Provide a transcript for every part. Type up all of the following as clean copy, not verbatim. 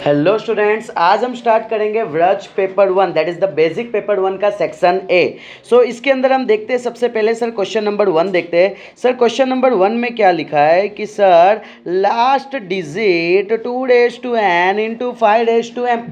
Hello students, आज हम start करेंगे Vraj paper 1 that is the basic paper 1 का सेक्शन ए। सो इसके अंदर हम देखते हैं सबसे पहले सर क्वेश्चन नंबर 1 देखते हैं। सर क्वेश्चन नंबर 1 में क्या लिखा है कि sir last digit 2n into 5m।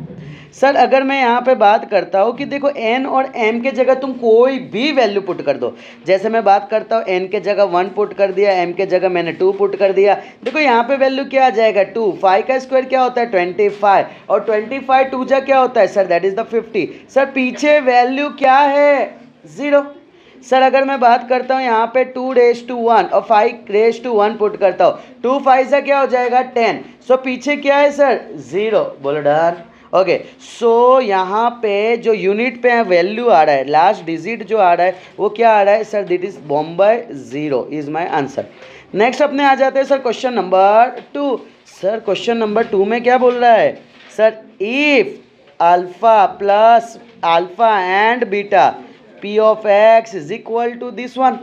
Sir अगर मैं यहाँ पे बात करता हूँ कि देखो n और m के जगह तुम कोई भी वैल्यू पुट कर दो। जैसे मैं बात करता हूँ n के जगह 1 पुट कर दिया, m के जगह मैंने 2 पुट कर दिया। देखो यहाँ पे वैल्यू क्या आ जाएगा 2, 5 का स्क्वायर क्या होता है 25 और 25 2 जा क्या होता है sir that is the 50। Sir पीछे वैल्यू क्या है 0। सर अगर मैं बात करता हूँ यहाँ पे 2 raised to 1 और 5 raised to 1 पुट करता हूँ, 2 5 से क्या हो जाएगा 10। सो पीछे क्या है सर 0। बोलो डन। ओके सो यहाँ पे जो यूनिट पे वैल्यू आ रहा है, लास्ट डिजिट जो आ रहा है वो क्या आ रहा है sir this is Bombay 0 is my answer. Next अपने आ जाते हैं sir question number 2। Sir question number 2 में क्या बोल रहा है sir if alpha plus alpha and beta p of x is equal to this one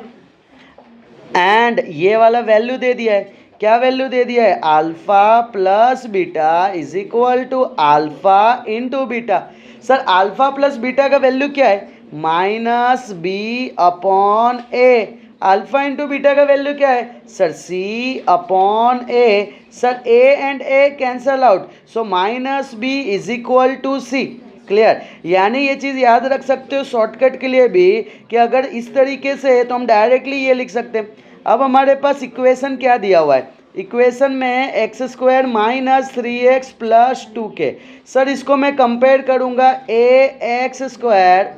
and ये वाला वैल्यू दे दिया है। क्या वैल्यू दे दिया है alpha plus beta is equal to alpha into beta. Sir alpha plus beta का वैल्यू क्या है minus B upon A. Alpha into beta का वैल्यू क्या है sir C upon A. Sir A and A cancel out so minus B is equal to C. Clear. यानी ये चीज़ याद रख सकते हो शॉर्टकट के लिए भी कि अगर इस तरीके से है तो हम डायरेक्टली ये लिख सकते हैं। अब हमारे पास इक्वेशन क्या दिया हुआ है, इक्वेशन में x square minus 3x plus 2k। Sir इसको मैं कंपेयर करूंगा A x square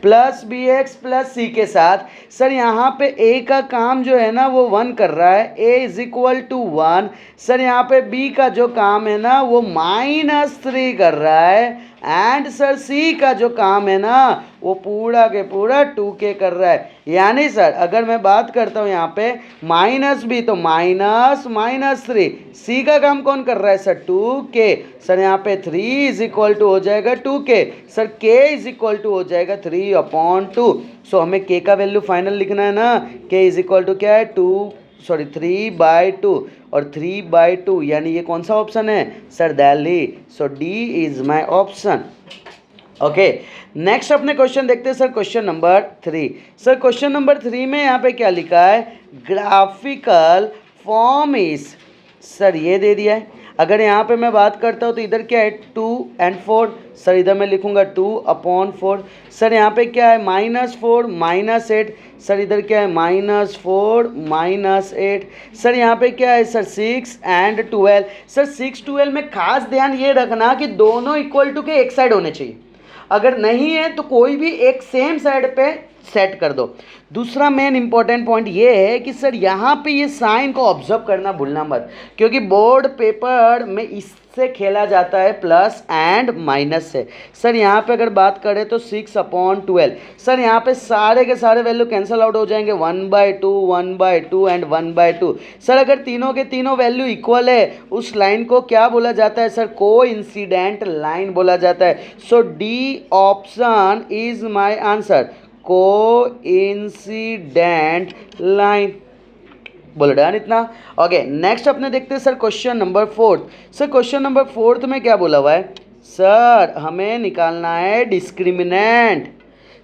plus B x plus C के साथ। सर यहाँ पे ए का काम जो है ना वो 1 कर रहा है, ए इज इक्वल टू 1। सर यहाँ पे बी का जो काम है ना वो -3 कर रहा है एंड सर सी का जो काम है ना वो पूरा के पूरा 2k कर रहा है। यानी सर अगर मैं बात करता हूँ यहाँ पे माइनस बी तो -3, सी का काम कौन कर रहा है सर 2k। सर यहाँ पे 3 इज इक्वल टू हो जाएगा 2k। Sir k is equal to हो जाएगा 3/2। सो हमें k का वैल्यू फाइनल लिखना है ना, k इज इक्वल टू क्या है 3/2 और 3/2 यानी ये कौन सा ऑप्शन है sir Delhi. So D is my option. Okay next अपने क्वेश्चन देखते हैं sir question number 3। Sir question number 3 में यहाँ पे क्या लिखा है ग्राफिकल फॉर्म इज। सर ये दे दिया है। अगर यहाँ पे मैं बात करता हूँ तो इधर क्या है 2 and 4। सर इधर मैं लिखूँगा 2/4। सर यहाँ पे क्या है -4 -8। सर इधर क्या है -4 -8। सर यहाँ पे क्या है सर 6 and 12। सर 6 12 में खास ध्यान ये रखना कि दोनों इक्वल टू के एक साइड होने चाहिए। अगर नहीं है तो कोई भी एक सेम साइड पे सेट कर दो। दूसरा मेन इंपॉर्टेंट पॉइंट ये है कि सर यहाँ पे ये साइन को ऑब्जर्व करना भूलना मत, क्योंकि बोर्ड पेपर में इससे खेला जाता है प्लस एंड माइनस से। सर यहाँ पे अगर बात करें तो 6/12। सर यहाँ पे सारे के सारे वैल्यू कैंसिल आउट हो जाएंगे 1/2 1/2 एंड 1/2। सर अगर तीनों के तीनों वैल्यू इक्वल है उस लाइन को क्या बोला जाता है सर कोइंसिडेंट लाइन बोला जाता है। So D option is my answer coincident line. बोलो डन इतना। ओके नेक्स्ट अपने देखते हैं sir question number 4। Sir question number 4 में क्या बोला हुआ है सर हमें निकालना है डिस्क्रिमिनेंट।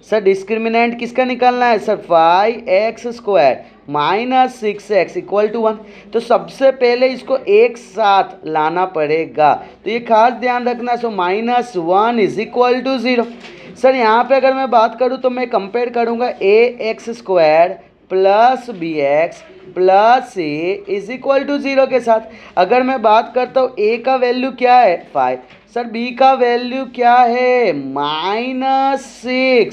सर डिस्क्रिमिनेंट किसका निकालना है sir 5x² minus 6x equal to 1। तो सबसे पहले इसको एक साथ लाना पड़ेगा, तो ये खास ध्यान रखना। सो -1 इज इक्वल टू 0। सर यहाँ पे अगर मैं बात करूँ तो मैं कंपेयर करूँगा ax² plus bx plus c is equal to 0 के साथ। अगर मैं बात करता हूँ a का वैल्यू क्या है 5। सर b का वैल्यू क्या है -6,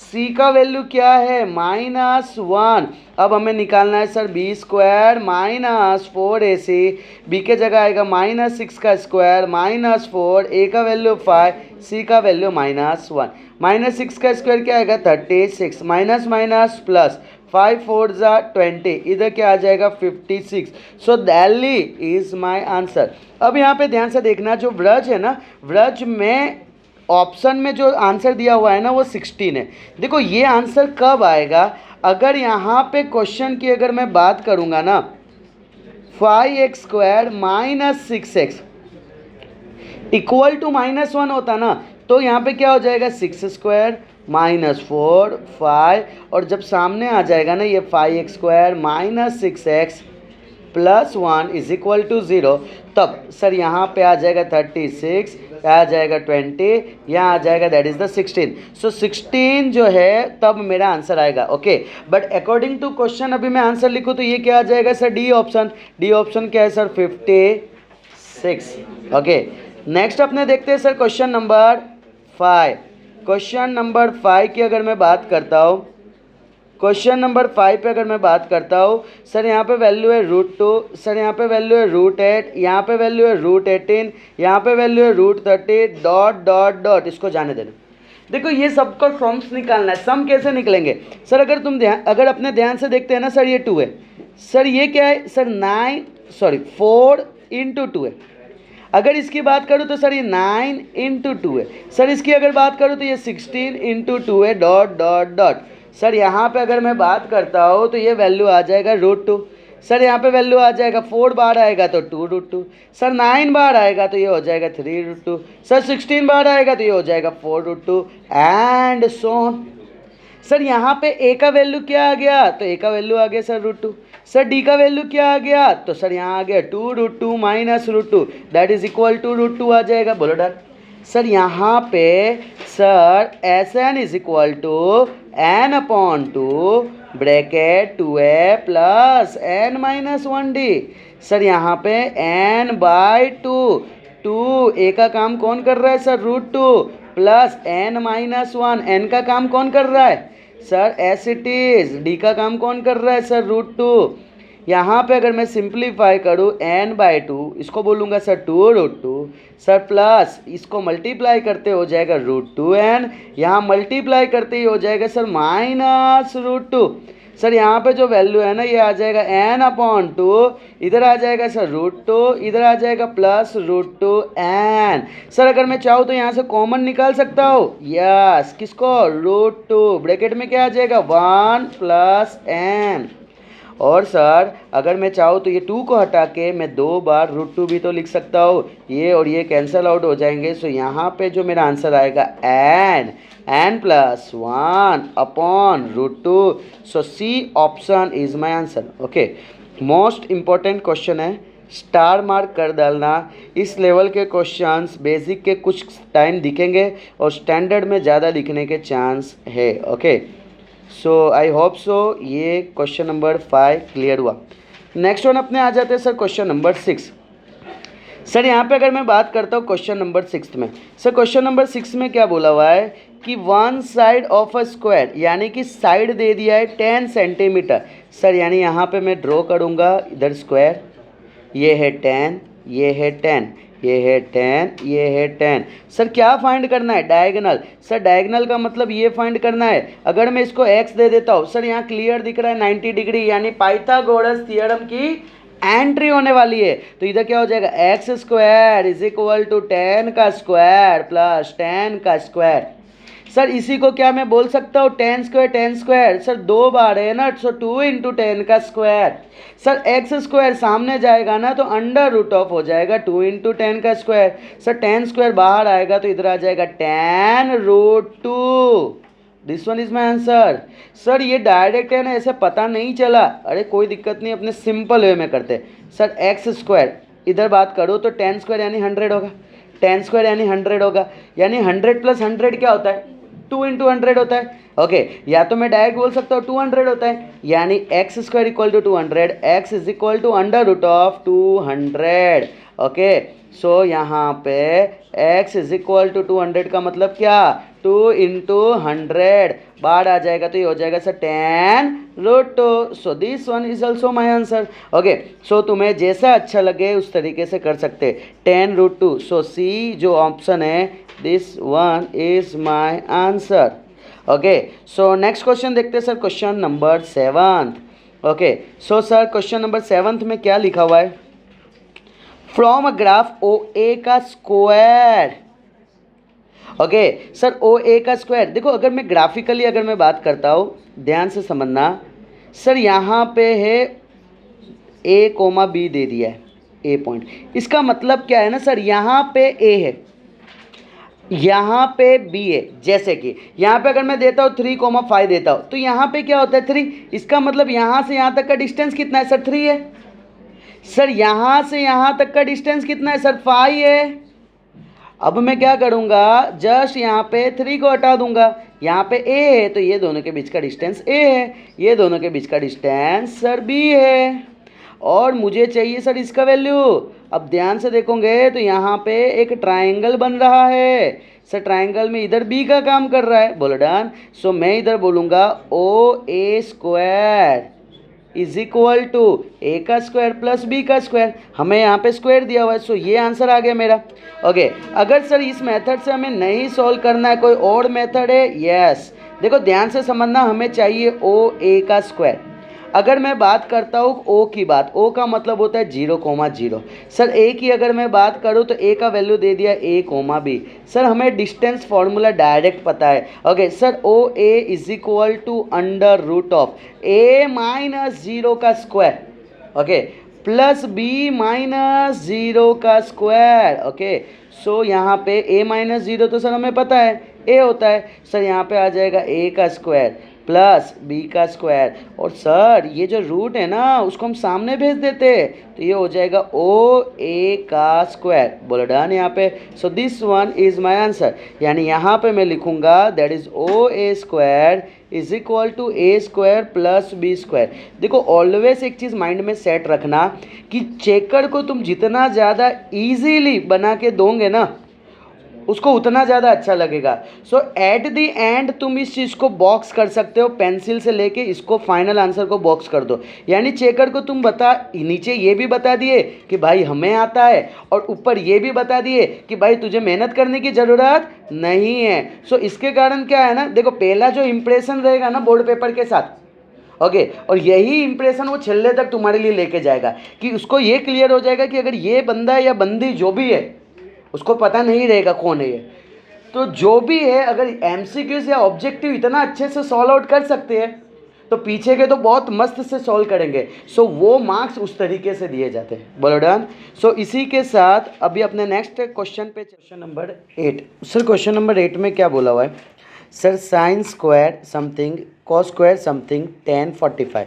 c का वैल्यू क्या है -1। अब हमें निकालना है sir b² minus 4ac। b के जगह आएगा -6 का स्क्वायर -4, a का वैल्यू 5, c का वैल्यू -1। -6 का स्क्वायर क्या आएगा 36 माइनस माइनस प्लस 5 4 जा 20, इधर क्या आ जाएगा 56। सो दिल्ली इज माय आंसर। अब यहाँ पे ध्यान से देखना जो व्रज है ना, व्रज में ऑप्शन में जो आंसर दिया हुआ है ना वो 16 है। देखो ये आंसर कब आएगा अगर यहाँ पे क्वेश्चन की अगर मैं बात करूँगा ना 5x² minus 6x equal to -1 होता ना, तो यहाँ पे क्या हो जाएगा 6² -4 5, और जब सामने आ जाएगा ना ये 5x² -6x +1 = 0, तब सर यहाँ पे आ जाएगा 36, आ जाएगा 20, यहाँ आ जाएगा दैट इज़ द 16। सो 16 जो है तब मेरा आंसर आएगा। Okay, but according to question अभी मैं आंसर लिखूँ तो ये क्या आ जाएगा sir, D option. D option क्या है सर, 56। ओके, नेक्स्ट अपने देखते हैं sir question number 5। Question number 5 की अगर मैं बात करता हूँ, क्वेश्चन नंबर 5 पे अगर मैं बात करता हूँ, सर यहाँ पे वैल्यू है √2, सर यहाँ पे वैल्यू है √8, यहाँ पे वैल्यू है √18, यहाँ पे वैल्यू है √30, डॉट डॉट डॉट, इसको जाने देना। देखो ये सबका सम्स निकालना है। सम कैसे निकलेंगे सर, अगर अपने ध्यान से देखते हैं ना सर, ये 2 है, सर ये क्या है सर 4 × 2 है। अगर इसकी बात करूँ तो सर ये 9 × 2 है। सर इसकी अगर बात करूँ तो ये 16 × 2 है, डॉट डॉट डॉट। सर यहाँ पे अगर मैं बात करता हूँ तो ये वैल्यू आ जाएगा √2। सर यहाँ पे वैल्यू आ जाएगा 4 बार आएगा तो 2√2। सर 9 बार आएगा तो ये हो जाएगा 3√2। सर 16 बार आएगा तो ये हो जाएगा 4√2 एंड सो ऑन। सर यहाँ पे ए का वैल्यू क्या आ गया, तो ए का वैल्यू आ गया सर √2। सर डी का वैल्यू क्या आ गया, तो सर यहाँ आ गया 2√2 -√2 दैट इज इक्वल टू √2 आ जाएगा। बोलो डन। सर यहाँ पे sir Sn is equal to n/2 bracket 2a plus n-1d। सर यहाँ पे n/2, 2 a का काम कौन कर रहा है सर √2 प्लस n-1, n का काम कौन कर रहा है sir S it is, D का काम कौन कर रहा है सर √2। यहाँ पे अगर मैं सिंप्लीफाई करूँ n/2, इसको बोलूँगा सर 2√2, सर प्लस इसको मल्टीप्लाई करते हो जाएगा √2n, यहाँ मल्टीप्लाई करते ही हो जाएगा सर -√2। सर यहाँ पे जो वैल्यू है ना ये आ जाएगा n/2, इधर आ जाएगा सर √2, इधर आ जाएगा प्लस √2n। सर अगर मैं चाहूँ तो यहाँ से कॉमन निकाल सकता हूँ, यस, किसको √2, ब्रैकेट में क्या आ जाएगा 1 + n। और सर अगर मैं चाहूँ तो ये 2 को हटा के मैं 2 बार √2 भी तो लिख सकता हूँ, ये और ये कैंसिल आउट हो जाएंगे। सो यहाँ पे जो मेरा आंसर आएगा n + 1/√2। So C option is my answer. Okay, most important question है, स्टार मार्क कर डालना। इस लेवल के क्वेश्चंस बेसिक के कुछ टाइम दिखेंगे और स्टैंडर्ड में ज़्यादा दिखने के चांस है। Okay, so I hope so ये क्वेश्चन नंबर 5 क्लियर हुआ। नेक्स्ट वन अपने आ जाते हैं सर क्वेश्चन नंबर 6। सर यहाँ पे अगर मैं बात करता हूँ क्वेश्चन नंबर 6 में, सर क्वेश्चन नंबर 6 में क्या बोला हुआ है कि 1 साइड ऑफ अ स्क्वायर, यानी कि साइड दे दिया है 10 सेंटीमीटर। सर यानी यहाँ पे मैं ड्रॉ करूँगा इधर स्क्वायर, ये है 10, ये है 10, ये है 10, ये है 10। सर क्या फाइंड करना है, डायगोनल। सर डायगोनल का मतलब ये फाइंड करना है। अगर मैं इसको x दे देता हूँ, सर यहाँ क्लियर दिख रहा है 90 डिग्री, यानी पाइथागोरस थ्योरम की एंट्री होने वाली है। तो इधर क्या हो जाएगा x² = 10 का स्क्वायर प्लस 10 का स्क्वायर। सर इसी को क्या मैं बोल सकता हूँ 10² सर 2 बार है ना, सो 2 × 10 का स्क्वायर। सर x² सामने जाएगा ना तो √ऑफ हो जाएगा 2 × 10 का स्क्वायर। सर 10² बाहर आएगा तो इधर आ जाएगा 10√2। This one is my answer. Sir ये डायरेक्ट है ना, ऐसे पता नहीं चला, अरे कोई दिक्कत नहीं, अपने सिंपल वे में करते। सर x² इधर बात करो तो 10² यानी 100 होगा, 10² यानी 100 होगा, यानी 100 + 100 क्या होता है 2 × 100 होता है। ओके, या तो मैं डायरेक्ट बोल सकता हूँ 200 होता है, यानी x² = 200, x = √of 200। ओके, सो यहाँ पे x = 200 का मतलब क्या 2 × 100 बार आ जाएगा तो ये हो जाएगा sir 10√2। So this one is also my answer. Okay, so तुम्हें जैसा अच्छा लगे उस तरीके से कर सकते 10√2। सो सी जो ऑप्शन है this one is my answer. Okay, so next question देखते हैं sir question number 7। Okay, so sir question number 7 में क्या लिखा हुआ है, फ्रॉम अ ग्राफ OA का स्क्वायर। ओके सर OA का स्क्वायर, देखो अगर मैं ग्राफिकली अगर मैं बात करता हूँ, ध्यान से समझना। सर यहाँ पे है A, B दे दिया है, ए पॉइंट। इसका मतलब क्या है ना सर, यहाँ पे ए है, यहाँ पे बी है। जैसे कि यहाँ पे अगर मैं देता हूँ 3,5 देता हूँ तो यहाँ पे क्या होता है 3। इसका मतलब यहाँ से यहाँ तक का डिस्टेंस कितना है सर 3 है। सर यहाँ से यहाँ तक का डिस्टेंस कितना है सर 5 है। अब मैं क्या करूँगा, जस्ट यहाँ पे 3 को हटा दूंगा, यहाँ पे ए है तो ये दोनों के बीच का डिस्टेंस ए है, ये दोनों के बीच का डिस्टेंस सर बी है, और मुझे चाहिए सर इसका वैल्यू। अब ध्यान से देखोगे तो यहाँ पे एक ट्रायंगल बन रहा है सर, ट्रायंगल में इधर बी का काम कर रहा है, बोलो डन। सो मैं इधर बोलूँगा ओ A square is equal to ए का स्क्वायर प्लस बी का स्क्वायर। हमें यहाँ पे स्क्वायर दिया हुआ है, सो ये आंसर आ गया मेरा। ओके, अगर सर इस मेथड से हमें नहीं सॉल्व करना है, कोई और मेथड है? यस, देखो ध्यान से समझना, हमें चाहिए ओ ए का स्क्वायर। अगर मैं बात करता हूँ ओ की बात, ओ का मतलब होता है 0,0। सर ए की अगर मैं बात करूँ तो ए का वैल्यू दे दिया a,b। सर हमें डिस्टेंस फॉर्मूला डायरेक्ट पता है। Okay sir, O A is equal to under root of a minus 0 का square, okay, plus b minus 0 का स्क्वायर। ओके, सो यहाँ पे a माइनस 0 तो सर हमें पता है a होता है। सर यहाँ पे आ जाएगा a का स्क्वायर प्लस बी का स्क्वायर, और सर ये जो रूट है ना उसको हम सामने भेज देते तो ये हो जाएगा ओ ए का स्क्वायर। बोलो डन यहाँ पे। So this one is my answer, यानी यहाँ पे मैं लिखूंगा that is O A square is equal to A square plus B square. देखो ऑलवेज एक चीज़ माइंड में सेट रखना कि चेकर को तुम जितना ज़्यादा ईजीली बना के दोगे ना उसको उतना ज़्यादा अच्छा लगेगा। सो एट द एंड तुम इस चीज़ को बॉक्स कर सकते हो, पेंसिल से लेके इसको फाइनल आंसर को बॉक्स कर दो। यानी चेकर को तुम नीचे ये भी बता दिए कि भाई हमें आता है, और ऊपर ये भी बता दिए कि भाई तुझे मेहनत करने की ज़रूरत नहीं है। सो इसके कारण क्या है ना, देखो पहला जो इम्प्रेशन रहेगा ना बोर्ड पेपर के साथ, ओके, और यही इंप्रेशन वो छल्ले तक तुम्हारे लिए लेके जाएगा कि उसको ये क्लियर हो जाएगा कि अगर ये बंदा या बंदी जो भी है उसको पता नहीं रहेगा कौन है ये, तो जो भी है अगर एमसीक्यूज या ऑब्जेक्टिव इतना अच्छे से सॉल्व आउट कर सकते हैं तो पीछे के तो बहुत मस्त से सॉल्व करेंगे। सो वो मार्क्स उस तरीके से दिए जाते हैं। बोलो डन। सो इसी के साथ अभी अपने नेक्स्ट क्वेश्चन पे, question number 8। Sir question number 8 में क्या बोला हुआ है sir, sine square something cos square something tan 45।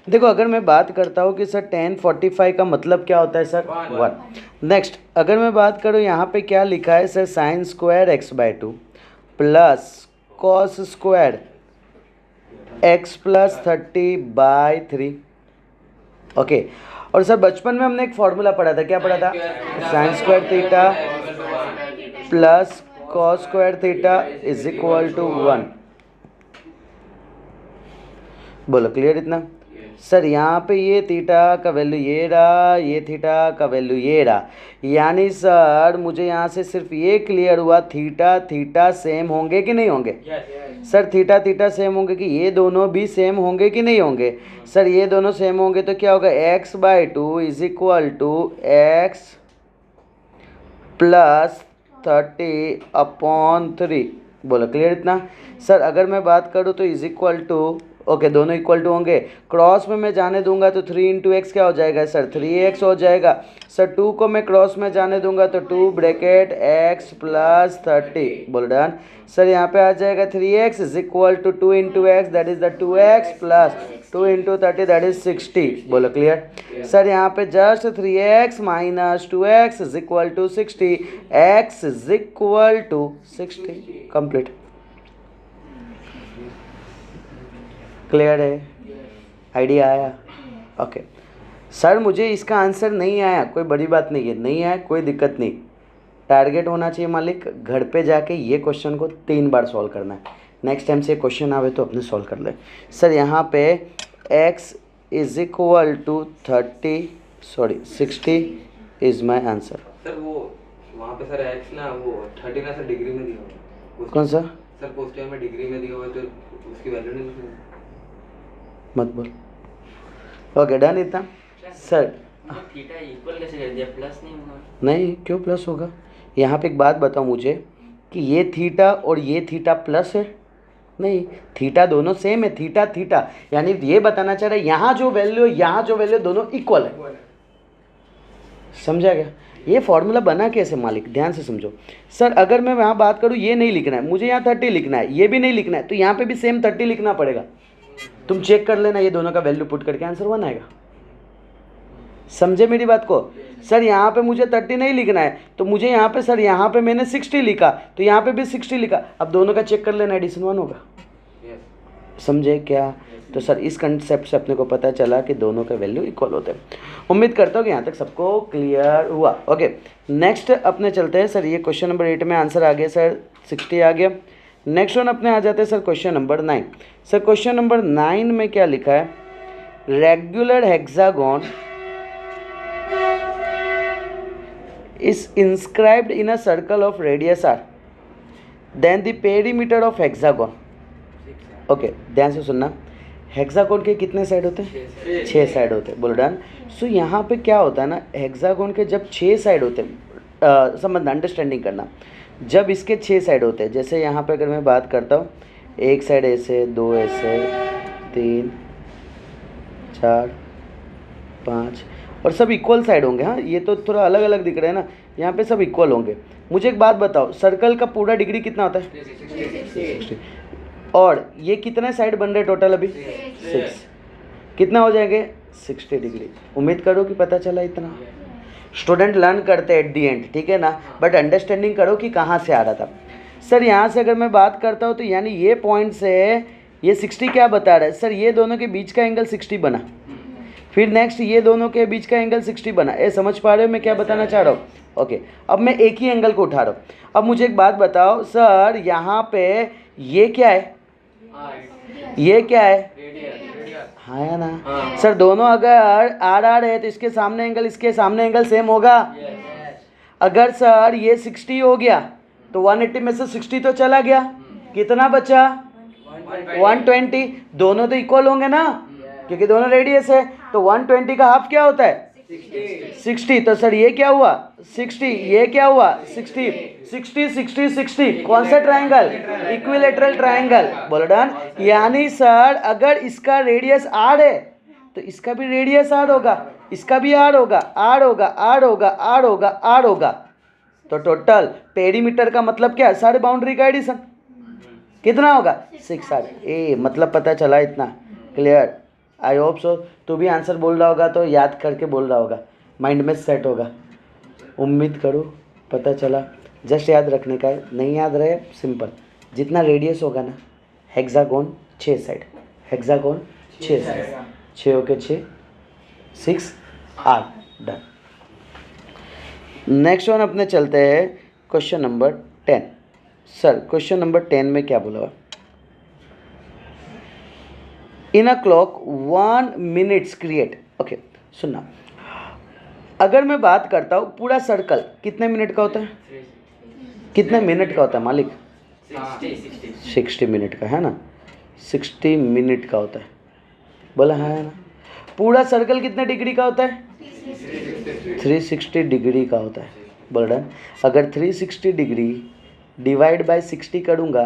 देखो अगर मैं बात करता हूँ कि सर tan 45 का मतलब क्या होता है सर 1। नेक्स्ट अगर मैं बात करूँ यहाँ पे क्या लिखा है sir, sine square x/2 plus cos square x plus 30/3। Okay, और सर बचपन में हमने एक फॉर्मूला पढ़ा था, क्या पढ़ा था, sine square theta plus cos square theta is equal to 1। बोलो क्लियर इतना। सर यहाँ पे ये थीटा का वैल्यू ये रहा, ये थीटा का वैल्यू ये रहा, यानी सर मुझे यहाँ से सिर्फ ये क्लियर हुआ थीटा थीटा सेम होंगे कि नहीं होंगे। सर थीटा थीटा सेम होंगे कि ये दोनों भी सेम होंगे कि नहीं होंगे। सर ये दोनों सेम होंगे तो क्या होगा, x/2 is equal to x plus 30/3। बोलो क्लियर इतना। सर अगर मैं बात करूँ तो इज इक्वल टू, ओके दोनों इक्वल टू होंगे, क्रॉस में मैं जाने दूंगा तो 3 × x क्या हो जाएगा सर 3x हो जाएगा। सर 2 को मैं क्रॉस में जाने दूंगा तो 2 ब्रैकेट x प्लस 30। बोल डन। सर यहाँ पे आ जाएगा 3x is equal to 2 × x that is the 2x plus 2 × 30 that is 60। बोलो क्लियर। सर यहाँ पे just 3x minus 2x is equal to 60, x is equal to 60। Complete. Clear है, idea आया। ओके सर मुझे इसका आंसर नहीं आया, कोई बड़ी बात नहीं है, नहीं आया कोई दिक्कत नहीं। टारगेट होना चाहिए मालिक, घर पे जाके ये क्वेश्चन को 3 बार सॉल्व करना है। नेक्स्ट टाइम से क्वेश्चन आवे तो अपने सॉल्व कर ले। सर यहाँ पे x is equal to 60 is my answer. Sir वो वहाँ पे सर x ना वो 30 ना सर डिग्री में दिया हुआ। कौन सा सर क्वेश्चन में डिग्री में दिया हुआ तो उसकी वैल्यू नहीं लिखी। मत बोल। ओके डन इतना। सर थीटा इक्वल कैसे कर दिया, प्लस नहीं होगा? नहीं क्यों प्लस होगा, यहाँ पे एक बात बताओ मुझे कि ये थीटा और ये थीटा प्लस है, नहीं थीटा दोनों सेम है, थीटा थीटा, यानी ये बताना चाह रहा है यहाँ जो वैल्यू यहाँ जो वैल्यू दोनों इक्वल है। समझा गया? ये फॉर्मूला बना कैसे मालिक, ध्यान से समझो। सर अगर मैं यहाँ बात करूँ, ये नहीं लिखना है मुझे, यहाँ 30 लिखना है, ये भी नहीं लिखना है, तो यहाँ पे भी सेम 30 लिखना पड़ेगा। तुम चेक कर लेना, ये दोनों का वैल्यू पुट करके आंसर 1 आएगा। समझे मेरी बात को? सर यहाँ पे मुझे 30 नहीं लिखना है, तो मुझे यहाँ पे, सर यहाँ पे मैंने 60 लिखा, तो यहाँ पे भी 60 लिखा, अब दोनों का चेक कर लेना, एडिशन 1 होगा। समझे क्या? तो सर इस कंसेप्ट से अपने को पता चला कि दोनों के वैल्यू इक्वल होते हैं। उम्मीद करता हूँ कि यहाँ तक सबको क्लियर हुआ। ओके, नेक्स्ट अपने चलते हैं। सर ये क्वेश्चन नंबर 8 में आंसर आ गया सर, 60 आ गया। नेक्स्ट वन अपने आ जाते हैं sir question number 9। Sir question number 9 में क्या लिखा है? Regular hexagon is inscribed in a circle of radius r, then the perimeter of hexagon। Okay, ध्यान से सुनना। हेक्सागोन के कितने साइड होते हैं? 6 साइड होते हैं। बोलो डन। सो यहाँ पे क्या होता है ना, हेक्सागोन के जब 6 साइड होते हैं, समझना, अंडरस्टैंडिंग करना, जब इसके 6 साइड होते हैं, जैसे यहाँ पे अगर मैं बात करता हूँ, एक साइड ऐसे, 2 ऐसे, 3 4 5, और सब इक्वल साइड होंगे। हाँ, ये तो थोड़ा अलग अलग दिख रहा है ना, यहाँ पे सब इक्वल होंगे। मुझे एक बात बताओ, सर्कल का पूरा डिग्री कितना होता है? 60। और ये कितने साइड बन रहे टोटल अभी? 6। कितना हो जाएंगे? 60 डिग्री। उम्मीद करो कि पता चला इतना। स्टूडेंट लर्न करते हैं एट दी एंड, ठीक है ना, बट अंडरस्टैंडिंग करो कि कहाँ से आ रहा था। सर यहाँ से अगर मैं बात करता हूँ, तो यानी ये पॉइंट से ये 60 क्या बता रहा है? सर ये दोनों के बीच का एंगल 60 बना, फिर नेक्स्ट ये दोनों के बीच का एंगल 60 बना। ये समझ पा रहे हो मैं क्या बताना चाह रहा हूँ? ओके, अब मैं एक ही एंगल को उठा रहा हूँ। अब मुझे एक बात बताओ सर, यहाँ पे ये क्या है? ये क्या है? हाँ या ना? सर दोनों अगर आर आर है, तो इसके सामने एंगल इसके सामने एंगल सेम होगा। अगर सर ये 60 हो गया, तो 180 में से 60 तो चला गया, कितना बचा? 120। दोनों तो इक्वल होंगे ना, क्योंकि दोनों रेडियस है। तो 120 का हाफ क्या होता है? 60। तो सर ये क्या हुआ? 60। ये क्या हुआ? 60 60 60 60। कौन सा ट्राइंगल? Equilateral triangle. बोलो डन। यानी सर अगर इसका रेडियस आर है, तो इसका भी रेडियस आर होगा, इसका भी आर होगा, आर होगा, आर होगा, आर होगा, आर होगा। तो टोटल पेरीमीटर का मतलब क्या है? सारे बाउंड्री का एडिशन कितना होगा? 6 आर। ए मतलब पता चला इतना? क्लियर? I hope so. तू भी आंसर बोल रहा होगा तो याद करके बोल रहा होगा, माइंड में सेट होगा। उम्मीद करो पता चला। जस्ट याद रखने का है, नहीं याद रहे सिंपल, जितना रेडियस होगा ना, हेक्सागोन 6 साइड, हेक्सागोन 6 साइड, 6 होके 6, 6 आर। डन। नेक्स्ट वन अपने चलते हैं question number 10। Sir question number 10 में क्या बोला हुआ? In a clock 1 minutes create. Okay सुनना, अगर मैं बात करता हूँ पूरा सर्कल कितने मिनट का होता है? कितने मिनट का होता है मालिक? 60 मिनट का है ना, 60 मिनट का होता है। बोला है ना? पूरा सर्कल कितने डिग्री का होता है? 360 डिग्री का होता है। बोल डन। अगर 360 डिग्री डिवाइड बाय 60 करूँगा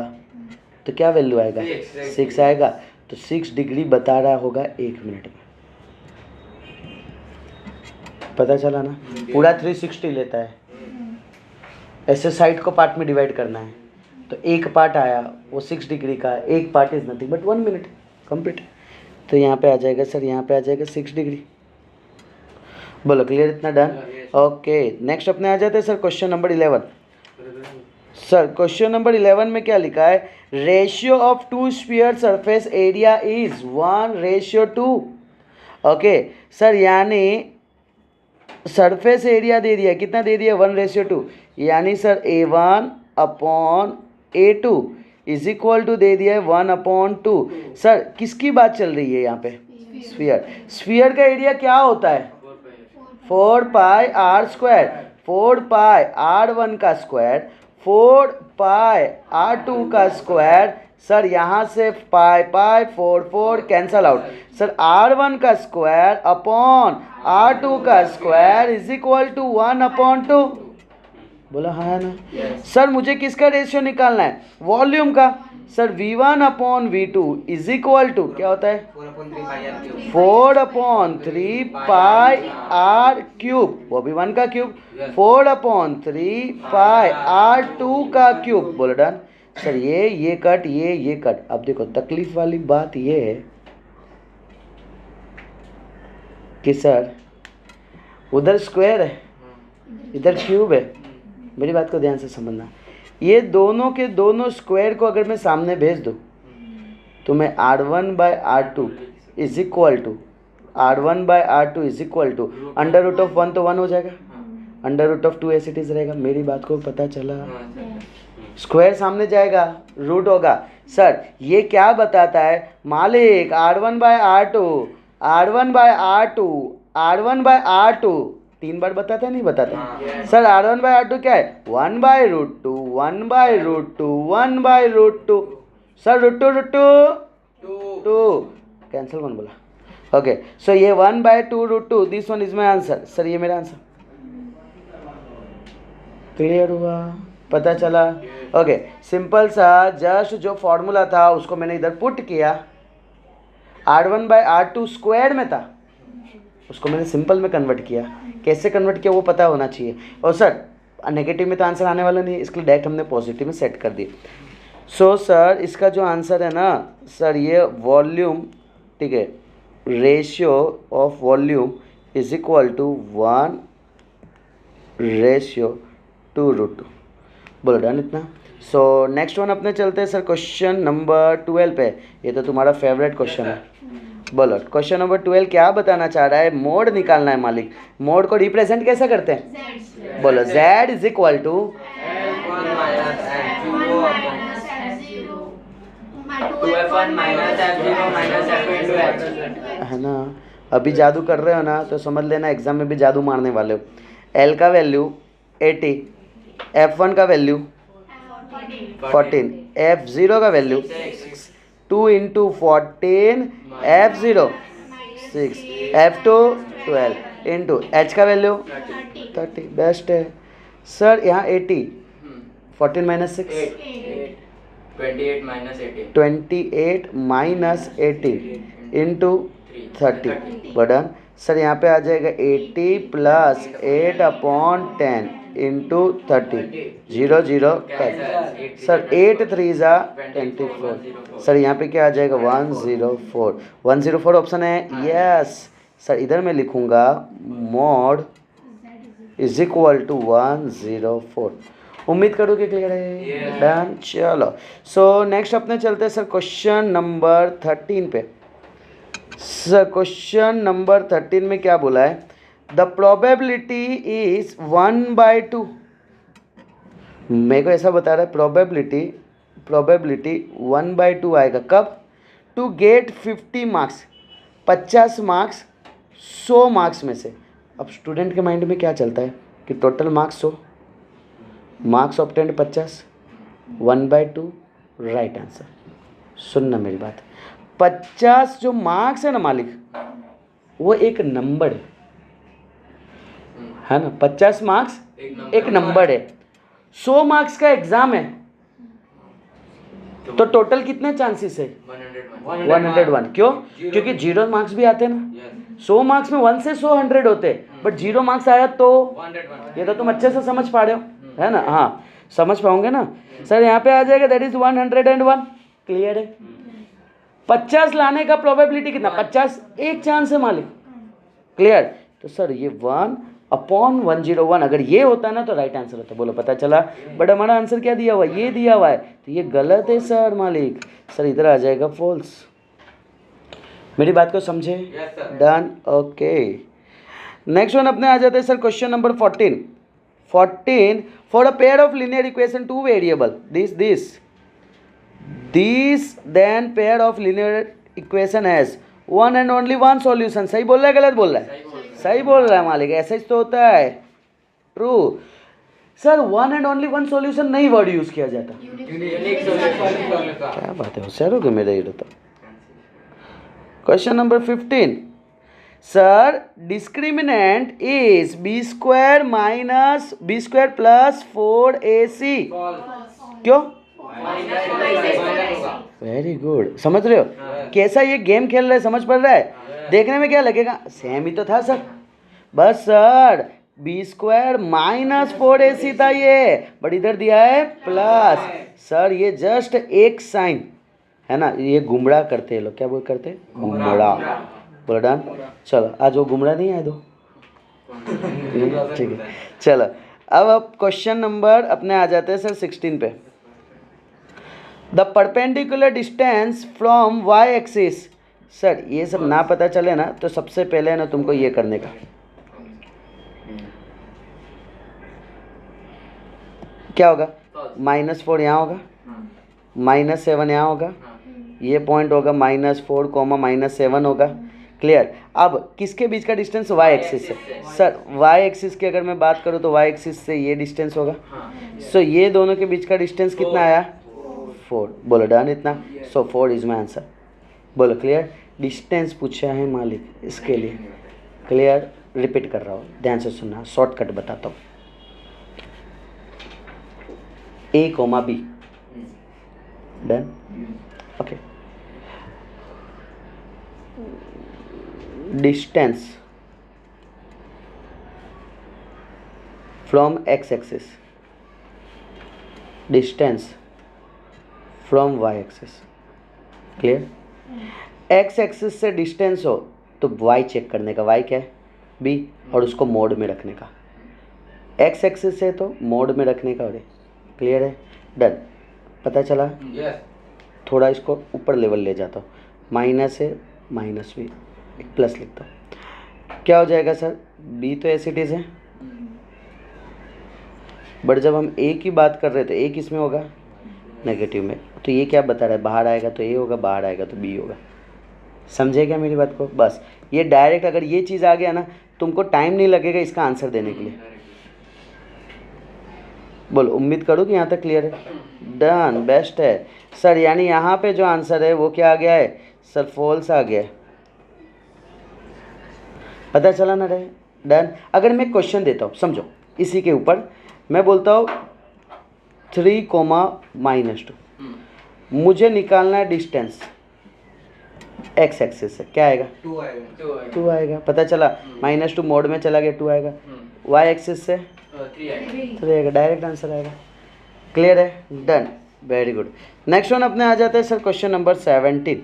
तो क्या वैल्यू आएगा? 6 आएगा। तो 6 डिग्री बता रहा होगा 1 मिनट में। पता चला ना? पूरा 360 लेता है, ऐसे साइड को पार्ट में डिवाइड करना है, तो एक पार्ट आया वो 6 डिग्री का, एक part is nothing but 1 minute complete. तो यहाँ पे आ जाएगा सर, यहाँ पे आ जाएगा 6 डिग्री। बोलो क्लियर? इतना डन? ओके नेक्स्ट अपने आ जाते हैं sir question number 11। Sir question number 11 में क्या लिखा है? Ratio of two sphere surface area is 1:2। Okay sir, यानी सरफेस एरिया दे दिया, कितना दे दिया? 1:2। यानी sir A1/A2 is equal to दे दिया है 1/2। सर किसकी बात चल रही है यहाँ पे? स्फीयर। स्फीयर का एरिया क्या होता है? 4πr²। 4πr1 का स्क्वायर, 4πr2 का स्क्वायर। सर यहाँ से पाई 4 कैंसल आउट। सर R1 का स्क्वायर अपॉन R2 का स्क्वायर इज इक्वल टू 1/2। बोला हाँ ना? सर मुझे किसका रेशियो निकालना है? वॉल्यूम का। Sir V1 upon V2 is equal to क्या होता है 4/3 पाई r क्यूब, वो भी 1 का क्यूब, 4/3 पाई r2 का क्यूब। बोलो डन। सर ये कट ये कट। अब देखो तकलीफ वाली बात ये है कि सर उधर स्क्वायर है इधर क्यूब है। मेरी बात को ध्यान से समझना, ये दोनों के दोनों स्क्वायर को अगर मैं सामने भेज दूँ तो मैं r1/r2 is equal to r1/r2 is equal to √1 तो 1 हो जाएगा, √2 एज इट इज रहेगा। मेरी बात को पता चला? स्क्वायर सामने जाएगा रूट होगा। सर ये क्या बताता है मालिक? r1/r2 3 बार बताता है नहीं बताता? सर r1/r2 क्या है 1/√2 1/√2 सर √2 कैंसिल कौन बोला? ओके सो ये 1/2√2 this one is my answer. Sir ये मेरा आंसर क्लियर हुआ? पता चला? ओके सिंपल सा जस्ट जो फॉर्मूला था उसको मैंने इधर पुट किया, r1/r2 स्क्वायर में था उसको मैंने सिंपल में कन्वर्ट किया। कैसे कन्वर्ट किया वो पता होना चाहिए। और सर नेगेटिव में तो आंसर आने वाला नहीं है, इसके लिए डायरेक्ट हमने पॉजिटिव में सेट कर दिया। सो सर इसका जो आंसर है ना सर ये वॉल्यूम, ठीक है, ratio of volume is equal to 1/√2। बोलो डन इतना। सो नेक्स्ट वन अपने चलते हैं सर क्वेश्चन नंबर 12 पे। ये तो तुम्हारा फेवरेट क्वेश्चन है। बोलो क्वेश्चन नंबर 12 क्या बताना चाह रहा है? मोड निकालना है मालिक। मोड को रिप्रेजेंट कैसे करते हैं? बोलो z इज इक्वल टू है ना। अभी जादू कर रहे हो ना तो समझ लेना एग्जाम में भी जादू मारने वाले हो। l का वैल्यू 80, f1 का वैल्यू 14, f0 का value 2 × 14 f0 6, f2 12 into h का वैल्यू 30। बेस्ट है सर। यहाँ 80 14 minus 6 28 minus 18 into 30 button. Sir यहाँ पे आ जाएगा 80 + 8/10 इंटू 30 0 0 कट। सर 8 3 = 24। सर यहाँ पे क्या आ जाएगा 104 ऑप्शन है यस। सर इधर मैं लिखूँगा मोड इज इक्वल टू 104। उम्मीद करो कि क्लियर है। डन। चलो सो नेक्स्ट अपने चलते हैं सर क्वेश्चन नंबर 13 पे। सर क्वेश्चन नंबर 13 में क्या बोला है? The probability is 1/2। मेरे को ऐसा बता रहा है प्रोबेबिलिटी 1/2 आएगा कब? To get 50 marks, 50 marks 100 marks में से। अब स्टूडेंट के माइंड में क्या चलता है कि total marks 100, marks obtained 50, 1/2 right answer. सुनना मेरी बात, 50 जो मार्क्स है ना मालिक वो एक नंबर है ना। 50 मार्क्स एक नंबर है। 100 मार्क्स का एग्जाम है तो टोटल कितने चांसेस है? 101। क्यों? क्योंकि 0 मार्क्स भी आते हैं ना। 100 मार्क्स में 1 से 100 100 होते, बट 0 मार्क्स आया तो ये तो तुम अच्छे से समझ पा रहे हो है ना। हाँ समझ पाओगे ना। सर यहाँ पे आ जाएगा दैट इज 101। क्लियर है? 50 लाने का प्रोबेबिलिटी कितना? 50 एक चांस है मालिक। क्लियर? तो सर ये 1/101 अगर ये होता ना तो राइट आंसर होता। बोलो पता चला? बट हमारा आंसर क्या दिया हुआ है? ये दिया हुआ है, तो ये गलत है सर मालिक। सर इधर आ जाएगा फॉल्स। मेरी बात को समझे? डन। ओके नेक्स्ट वन अपने आ जाते हैं sir question number 14 for a pair of linear equation 2 variable this then pair of linear equation has one and only one solution. सही बोल रहा है गलत बोल रहा है? सही बोल रहा है मालिक। ऐसा ही तो होता है। True. Sir one and only one solution नहीं वर्ड यूज किया जाता। क्या बात है, होशियार हो गए मेरे ये तो। Question number 15 sir discriminant is b² - b² + 4ac। क्यों? वेरी गुड, समझ रहे हो कैसा ये गेम खेल रहे हैं, समझ पड़ रहा है। देखने में क्या लगेगा, सेम ही तो था सर। बस सर b² माइनस 4ac था ये, बट इधर दिया है प्लस। सर ये जस्ट एक साइन है ना, ये गुमराह करते हैं लोग, क्या बोल करते हैं, गुमराह। बोला डन। चलो आज वो गुमराह नहीं आए दो, ठीक है। चलो अब क्वेश्चन नंबर अपने आ जाते हैं सर 16 पे। The perpendicular distance from y axis. Sir ये सब ना पता चले ना तो सबसे पहले ना तुमको ये करने का, क्या होगा, -4 यहाँ होगा, -7 यहाँ होगा, ये पॉइंट होगा -4, -7 होगा। क्लियर। अब किसके बीच का डिस्टेंस, y एक्सिस से। सर y एक्सिस की अगर मैं बात करूँ तो y एक्सिस से ये डिस्टेंस होगा। सो ये दोनों के बीच का डिस्टेंस कितना आया, 4। बोलो डन इतना। सो 4 इज माई आंसर। बोलो क्लियर। डिस्टेंस पूछा है मालिक इसके लिए। क्लियर, रिपीट कर रहा हूँ, ध्यान से सुनना, शॉर्टकट बताता हूँ। A, B, done, okay. Distance from x axis, distance from y axis. Clear. x axis से डिस्टेंस हो तो y चेक करने का, y क्या है, b, और उसको मोड में रखने का। x एक्सिस से तो मोड में रखने का। अरे क्लियर है, डन। पता चला। थोड़ा इसको ऊपर लेवल ले जाता हूँ, माइनस है माइनस भी, एक प्लस लिखता हूँ। क्या हो जाएगा सर, b तो एज इट इज़ है, बट जब हम a की बात कर रहे थे, a किस में होगा, नेगेटिव में, तो ये क्या बता रहा है, बाहर आएगा तो a होगा, बाहर आएगा तो b होगा। समझे क्या मेरी बात को। बस ये डायरेक्ट अगर ये चीज़ आ गया ना, तुमको टाइम नहीं लगेगा इसका आंसर देने के लिए। बोलो, उम्मीद करो कि यहाँ तक क्लियर है। डन, बेस्ट है सर। यानी यहाँ पे जो आंसर है वो क्या आ गया है सर, फॉल्स आ गया है। पता चला ना रे। डन। अगर मैं क्वेश्चन देता हूँ, समझो, इसी के ऊपर मैं बोलता हूँ 3, -2, मुझे निकालना है डिस्टेंस x एक्सिस से, क्या आएगा, 2 आएगा। पता चला, -2 मोड में चला गया, 2 आएगा। y एक्सिस से 3 आएगा, डायरेक्ट आंसर आएगा। क्लियर है, done, very good. Next one अपने आ जाते हैं sir question number 17।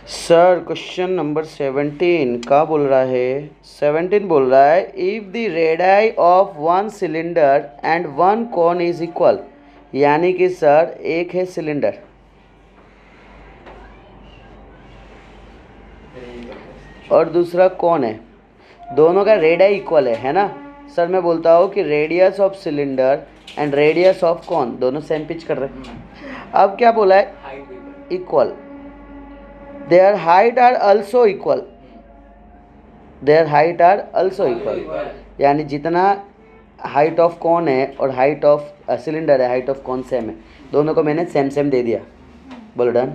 Sir question number 17 क्या बोल रहा है, 17 बोल रहा है if the radius of one cylinder and one cone is equal. यानी कि सर एक है सिलेंडर और दूसरा कौन है, दोनों का रेडियस इक्वल है ना। सर मैं बोलता हूँ कि radius of cylinder and radius of कौन, दोनों सेम पिच कर रहे हैं। अब क्या बोला है, equal, their height are also equal, their height are also equal. यानी जितना हाइट ऑफ कौन है और हाइट ऑफ सिलेंडर है, हाइट ऑफ कौन सेम है, दोनों को मैंने सेम सेम दे दिया। बोलो डन।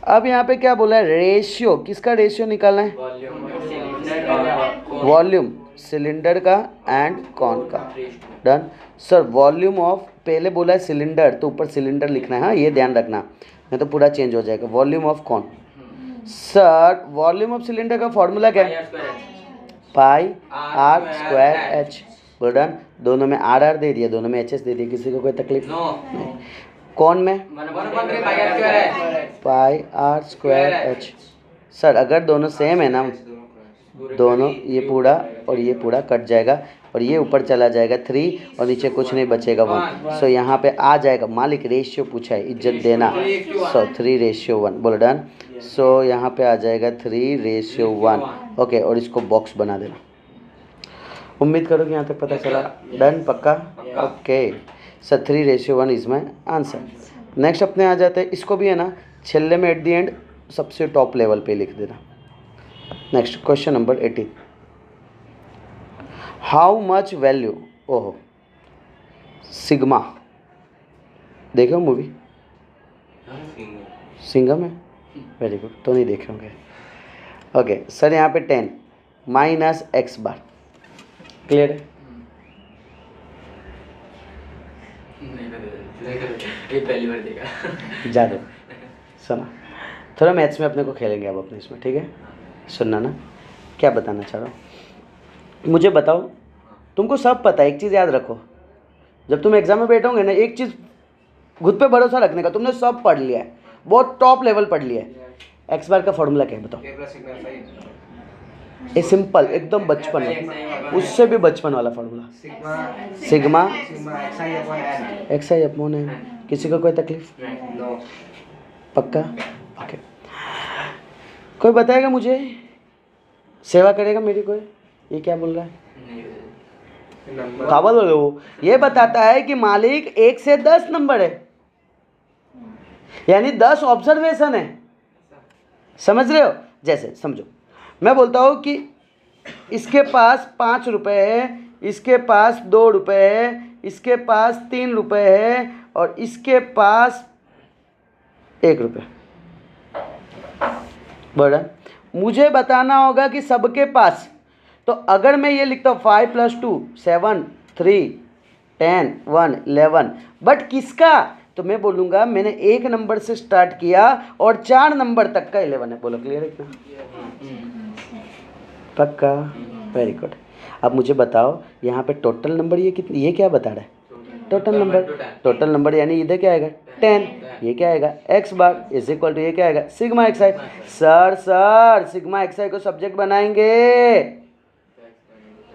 अब यहाँ पे क्या बोला है, रेशियो, किसका रेशियो निकालना है, वॉल्यूम सिलेंडर का एंड कौन का। डन। सर वॉल्यूम ऑफ, पहले बोला है सिलेंडर तो ऊपर सिलेंडर लिखना है, हाँ ये ध्यान रखना, नहीं तो पूरा चेंज हो जाएगा। वॉल्यूम ऑफ कौन, सर वॉल्यूम ऑफ सिलेंडर का फॉर्मूला क्या है, पाई आर स्क्वायर एच। बोल डन। दोनों में आर आर दे दिया, दोनों में एच एस दे दिया, किसी को कोई तकलीफ नहीं। कौन में, पाई आर स्क्वायर एच। सर अगर दोनों सेम है ना, दोनों ये पूरा और ये पूरा कट जाएगा और ये ऊपर चला जाएगा 3 और नीचे कुछ नहीं बचेगा 1। सो यहाँ पे आ जाएगा, मालिक रेशियो पूछा है, इज्जत देना। सो 3:1। बोलो डन। सो यहाँ पे आ जाएगा 3:1। ओके, और इसको बॉक्स बना देना। उम्मीद करो कि यहाँ तक पता चला। डन, पक्का, okay. Sir 3:1 is my answer. Next अपने आ जाते हैं, इसको भी है ना छेल्ले में एट दी एंड सबसे टॉप लेवल पे लिख देना। Next question number 18। How much value, ओहो, सिग्मा, देखो मूवी सिंघम है, वेरी गुड, तो नहीं देखे होंगे। ओके सर, यहाँ पे 10 -x बार, क्लियर है। नहीं पता, ये पहली बार देखा। जा दो, सुना थोड़ा मैथ्स में अपने को खेलेंगे अब अपने इसमें, ठीक है। सुनना ना, क्या बताना चाह रहा हूँ, मुझे बताओ। तुमको सब पता है, एक चीज़ याद रखो, जब तुम एग्जाम में बैठोगे ना, एक चीज़ खुद पे भरोसा रखने का, तुमने सब पढ़ लिया है, बहुत टॉप लेवल पढ़ लिया है। एक्स बार का फॉर्मूला क्या है बताओ? ये सिंपल एकदम बचपन में, उससे भी बचपन वाला formula, sigma X I upon N. किसी को कोई तकलीफ? पक्का? ओके, कोई बताएगा मुझे, सेवा करेगा मेरी कोई? ये क्या बोल रहा है? काबल बोले वो, ये बताता है कि मालिक 1 से 10 नंबर है, यानी 10 ऑब्जर्वेशन है। समझ रहे हो? जैसे समझो, मैं बोलता हूँ कि इसके पास 5 रुपए है, इसके पास 2 रुपए है, इसके पास 3 रुपए है और इसके पास 1 रुपये। बड़ा मुझे बताना होगा कि सबके पास, तो अगर मैं ये लिखता हूँ 5 + 2 7 3 10 1 11, बट किसका? तो मैं बोलूँगा मैंने 1 नंबर से स्टार्ट किया और 4 नंबर तक का 11 है। बोलो क्लियर इतना? पक्का? Very good. अब मुझे बताओ यहाँ पे टोटल नंबर ये कितनी, ये क्या बता रहा है? टोटल नंबर यानी इधर क्या आएगा? 10। ये क्या आएगा? X bar is equal to, ये क्या आएगा? Sigma X I. Sir sigma X I को सब्जेक्ट बनाएंगे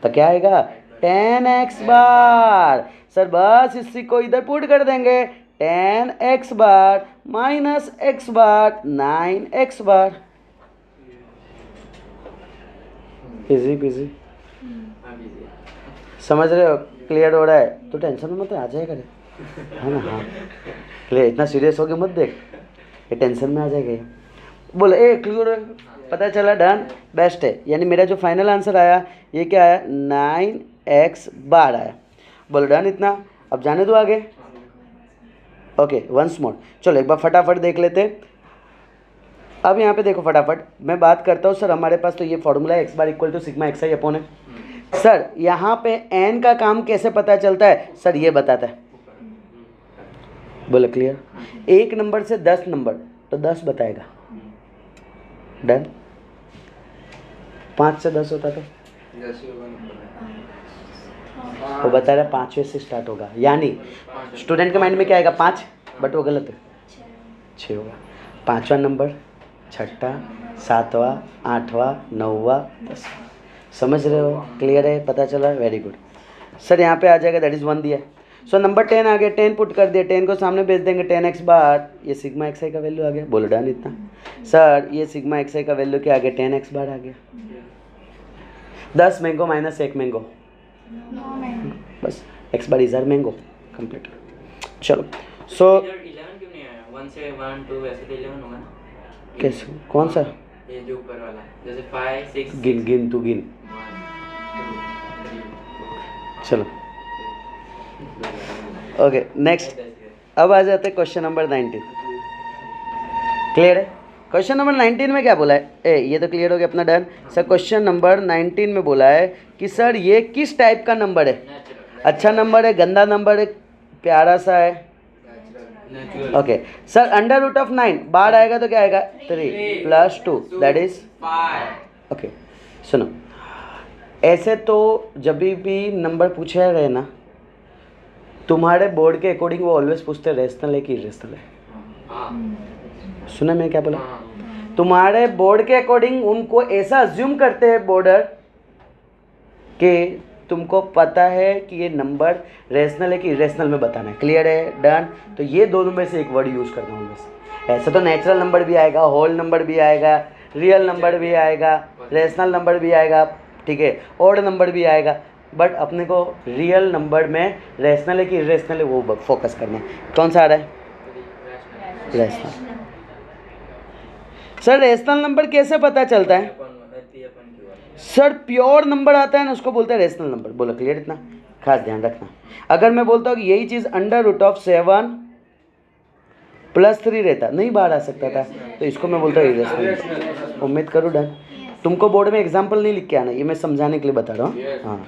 तो क्या आएगा? 10x बार। सर बस इसी को इधर पुट कर देंगे, 10x बार माइनस x बार 9x बार। इजी पीजी, समझ रहे हो? क्लियर हो रहा है? तो टेंशन में मत आ जाएगा रे, है ना? हाँ क्लियर, इतना सीरियस हो के मत देख, ये टेंशन में आ जाएगा ये। बोले ए क्लियर, पता चला, डन, बेस्ट है। यानी मेरा जो फाइनल आंसर आया ये क्या आया? 9x बार आया। बोलो डन इतना। अब जाने दो आगे। ओके वंस मोर, चलो एक बार फटाफट देख लेते। अब यहाँ पे देखो फटाफट, मैं बात करता हूँ। सर हमारे पास तो ये फॉर्मूला है, X bar equal to sigma X I upon है। सर यहाँ पे एन का काम कैसे पता चलता है? सर ये बताता है। बोलो क्लियर? 1 नंबर से 10 नंबर तो 10 बताएगा। डन। 5 से 10 होता तो वो बता रहा है 5वें से स्टार्ट होगा, यानी स्टूडेंट के माइंड में क्या आएगा? 5, बट वो गलत है, 6 होगा। 5वां नंबर, 6वां, 7वां, 8वां, 9वां, 10वां। समझ रहे हो? क्लियर है? पता चला? Very good. सर यहाँ पे आ जाएगा, दैट इज़ 1 दिया है। सो नंबर 10 आ गया, 10 पुट कर दिया, 10 को सामने भेज देंगे, 10x बार, ये सिग्मा एक्स आई का वैल्यू आ गया। बोलो डन इतना। सर ये सिग्मा एक्स आई का वैल्यू क्या आ गया? 10x बार आ गया। 10 मैंगो माइनस 1 मैंगो, बस X bar is are mango, complete. चलो सो 11 क्यों नहीं आया? 1 से 1 2 ऐसे तो 11 होगा ना? कैसे? कौन सा? ये जो ऊपर वाला, जैसे 5 6 गिन तू गिन। 1 2 3 चलो ओके नेक्स्ट। अब आ जाते हैं क्वेश्चन नंबर 19। क्लियर है? क्वेश्चन नंबर 19 में क्या बोला है? ये तो क्लियर हो गया अपना, डन। सर क्वेश्चन नंबर 19 में बोला है कि सर ये किस टाइप का नंबर है? अच्छा नंबर है, गंदा नंबर है, प्यारा सा है? Okay sir under root of 9 bar आएगा तो क्या आएगा? 3 + 2 दैट इज 5। ओके सुनो, ऐसे तो जब भी नंबर पूछा गए ना, तुम्हारे बोर्ड के अकॉर्डिंग वो ऑलवेज पूछते रेशनल है कि इरेशनल है। सुना मैं क्या बोला? तुम्हारे बोर्ड के अकॉर्डिंग उनको ऐसा अज्यूम करते हैं बोर्डर कि तुमको पता है कि ये नंबर रेशनल है कि इरेशनल में बताना है। क्लियर है? डन। तो ये दोनों में से एक वर्ड यूज़ करना हूँ बस। ऐसे तो नेचुरल नंबर भी आएगा, होल नंबर भी आएगा, रियल नंबर भी आएगा, रेशनल नंबर भी आएगा, ठीक है, ऑड नंबर भी आएगा, बट अपने को रियल नंबर में रेशनल है कि इरेशनल है वो फोकस करना है। कौन सा आ रहा है? रेशनल। सर रेशनल नंबर कैसे पता चलता है? सर प्योर नंबर आता है ना, उसको बोलते हैं रेशनल नंबर। बोलो क्लियर इतना? खास ध्यान रखना। अगर मैं बोलता हूँ कि यही चीज़ अंडर रूट ऑफ 7 + 3 रहता, नहीं बाहर आ सकता था, तो इसको मैं बोलता हूँ इरेशनल। उम्मीद करूँ डन। तुमको बोर्ड में एग्जाम्पल नहीं लिख के आना, ये मैं समझाने के लिए बता रहा हूँ। हाँ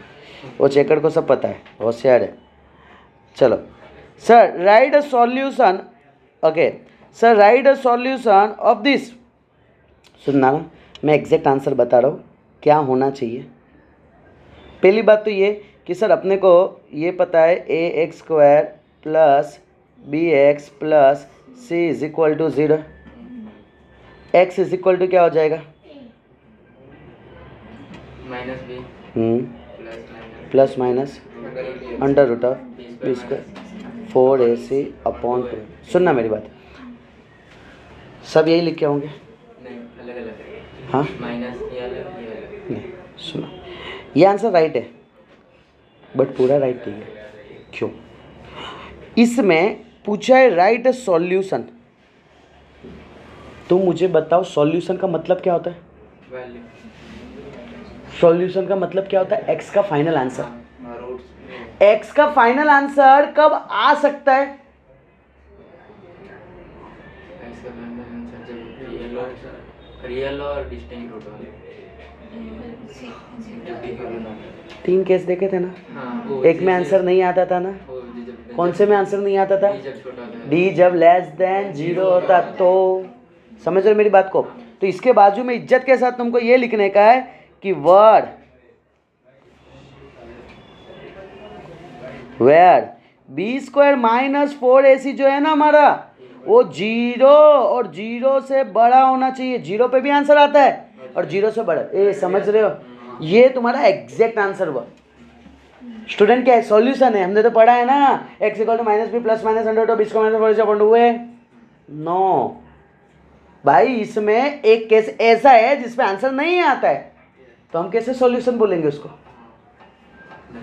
वो चेकर को सब पता है, होशियार है। चलो sir right a solution, okay sir right a solution of this. सुनना ना, मैं एग्जैक्ट आंसर बता रहा हूँ क्या होना चाहिए। पहली बात तो ये कि सर अपने को ये पता है A x square plus B x plus C is equal to 0। X is equal to क्या हो जाएगा? Minus B plus minus under root of B square 4ac upon 2। सुनना मेरी बात, सब यही लिखे होंगे? नहीं, अलग अलग है। हाँ माइनस ये अलग ये अलग। नहीं, सुनो ये आंसर राइट है बट पूरा राइट नहीं है। क्यों? इसमें पूछा है राइट सॉल्यूशन, तो मुझे बताओ सॉल्यूशन का मतलब क्या होता है? वैल्यू सॉल्यूशन का मतलब क्या होता है? एक्स का फाइनल आंसर। रूट्स एक्स का फाइनल आंसर कब आ सकता है? इसका आंसर जब रियल और डिस्टिंक्ट रूट वाले जब डिफरेंट होगा। 3 केस देखे थे ना, हाँ, वो एक में आंसर नहीं आता था ना, वो जब कौन से में आंसर नहीं आता था? डी जब छोटा होता है। डी जब लेस देन 0 होता, तो समझ रहे हो मेरी बात को? तो इसके बाजू में इज्जत के साथ तुमको ये लिखने का है कि word where B square minus 4ac जो है ना हमारा, वो 0 और 0 से बड़ा होना चाहिए। 0 पे भी आंसर आता है और 0 से बड़ा। ए समझ रहे हो? ये तुम्हारा एग्जैक्ट आंसर हुआ। स्टूडेंट क्या है? सॉल्यूशन है, हमने तो पढ़ा है ना, X equal to minus B plus minus under of B square minus 4ac upon 2 है। नो भाई, इसमें एक केस ऐसा है जिसपे आंसर नहीं आता है, तो हम कैसे सॉल्यूशन बोलेंगे उसको?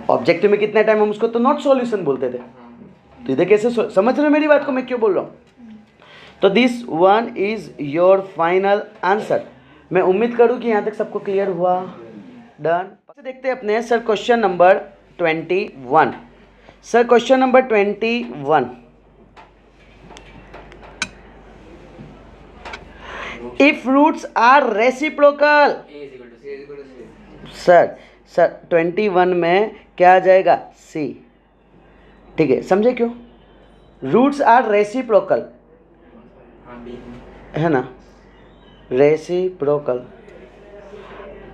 ऑब्जेक्टिव में कितने टाइम हम उसको तो नॉट सॉल्यूशन बोलते थे, तो इधर कैसे समझ रहे हो मेरी बात को मैं क्यों बोल रहा हूँ? तो this one is your final answer. मैं उम्मीद करूँ कि यहाँ तक सबको क्लियर हुआ। डन। देखते हैं अपने sir question number 21। Sir question number 21, if roots are reciprocal. A is equal to C. Sir 21 में क्या आ जाएगा? सी। ठीक है, समझे क्यों? रूट्स आर रेसिप्रोकल हाँ बी है ना, reciprocal.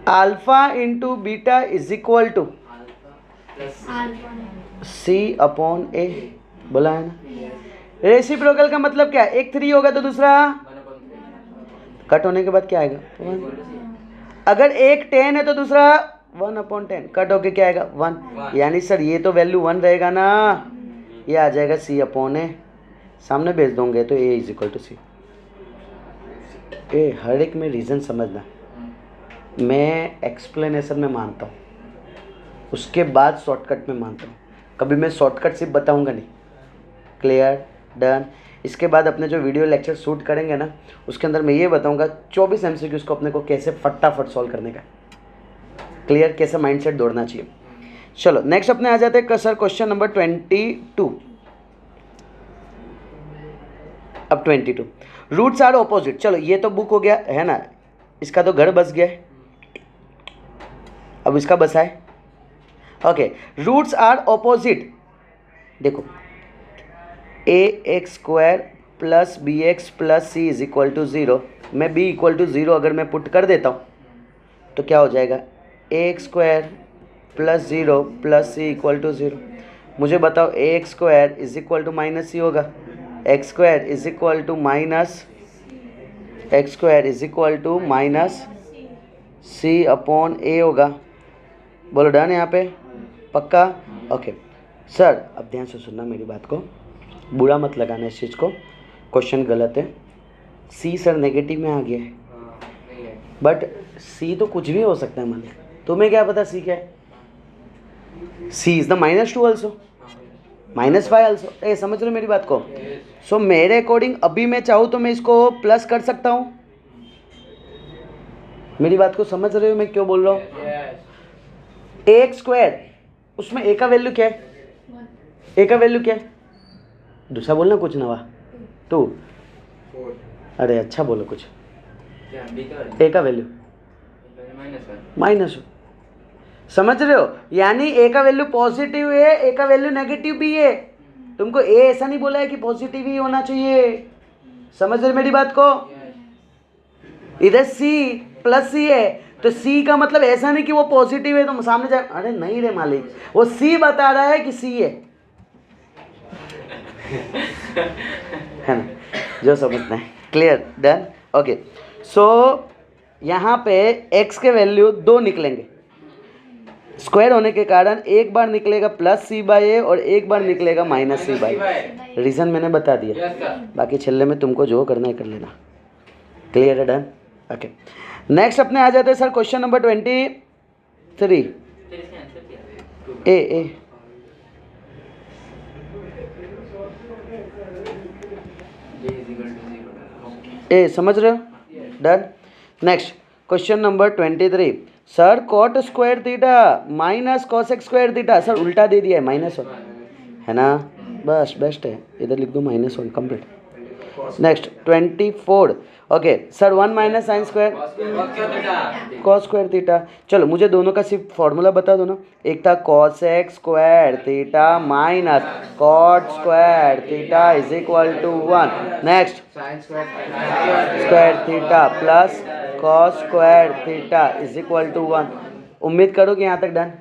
Alpha into beta is equal to alpha plus C upon A, बोला है ना। रेसिप्रोकल का मतलब क्या है? एक 3 होगा तो दूसरा 1/3 कट होने के बाद क्या आएगा? 1। इक्वल टू सी। अगर एक 10 है तो दूसरा 1/10, कट होके क्या आएगा? 1। यानी सर ये तो वैल्यू 1 रहेगा ना, ये आ जाएगा सी अपॉन ए। सामने भेज दोगे तो ए इज इक्वल टू सी। ए हर एक में रीज़न समझना, मैं एक्सप्लेनेशन में मानता हूँ, उसके बाद शॉर्टकट में मानता हूँ। कभी मैं शॉर्टकट सिर्फ बताऊँगा नहीं। क्लियर? डन। इसके बाद अपने जो वीडियो लेक्चर शूट करेंगे ना, उसके अंदर मैं ये बताऊँगा 24 MCQ को अपने को कैसे फटाफट सॉल्व करने का। क्लियर? कैसे माइंडसेट दौड़ना चाहिए। चलो नेक्स्ट अपने आ जाते हैं सर क्वेश्चन नंबर 22। अब 22 रूट्स आर ऑपोजिट। चलो ये तो बुक हो गया है ना, इसका तो घर बस गया है, अब इसका बसा है। Okay, roots are opposite. देखो A x square plus B x plus C is equal to 0 मैं बी इक्वल टू 0 अगर मैं पुट कर देता हूँ तो क्या हो जाएगा? A x square plus 0 plus C equal to 0। मुझे बताओ A x square is equal to minus C होगा, x square is equal to minus x square is equal to minus C upon A होगा। बोलो done यहाँ पे? पक्का? Okay sir अब ध्यान से सुनना मेरी बात को, बुरा मत लगाना इस चीज़ को, क्वेश्चन गलत है। सी सर नेगेटिव में आ गया है, नहीं है बट सी तो कुछ भी हो सकता है। मान तुम्हें क्या पता सी क्या है? सी इज द -2 ऑल्सो, -5 ऑल्सो। ए समझ रहे हो मेरी बात को? सो मेरे अकॉर्डिंग अभी मैं चाहूँ तो मैं इसको प्लस कर सकता हूँ। मेरी बात को समझ रहे हो मैं क्यों बोल रहा हूँ? ए एक्स स्क्वायर, उसमें ए का वैल्यू क्या है? ए का वैल्यू क्या है? दूसरा बोलना कुछ नवा 2। 4 अरे अच्छा बोलो कुछ। क्या बी का ए का वैल्यू -1 -1। समझ रहे हो? यानी ए का वैल्यू पॉजिटिव है, ए का वैल्यू नेगेटिव भी है। तुमको ए ऐसा नहीं बोला है कि पॉजिटिव ही होना चाहिए, समझ रहे मेरी बात को। इधर सी प्लस सी है तो सी का मतलब ऐसा नहीं कि वो पॉजिटिव है तो सामने जाए, अरे नहीं रे मालिक, वो सी बता रहा है कि सी है ना, जो समझना है। Clear, done, okay. सो यहाँ पे x के वैल्यू 2 निकलेंगे, स्क्वायर होने के कारण एक बार निकलेगा प्लस सी बाई ए और एक बार निकलेगा माइनस सी बाई। रीज़न मैंने बता दिया, बाकी छल्ले में तुमको जो करना है कर लेना। क्लियर है, डन, ओके। नेक्स्ट अपने आ जाते हैं सर क्वेश्चन नंबर 23। ए ए समझ रहे हो, done. Next question number 23, sir cot square theta minus cosec square theta, sir उल्टा दे दिया है -1 है ना, बस बेस्ट है, इधर लिख दो -1 complete. Next 24, okay sir 1 minus sine square cos square theta. चलो मुझे दोनों का सिर्फ फॉर्मूला बता दो ना, एक था cosec square theta minus cot square theta is equal to 1। Next square theta plus cos square theta is equal to 1। उम्मीद करो कि यहाँ तक डन।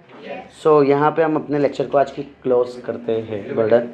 सो यहाँ पे हम अपने लेक्चर को आज की क्लोज करते हैं। Well done.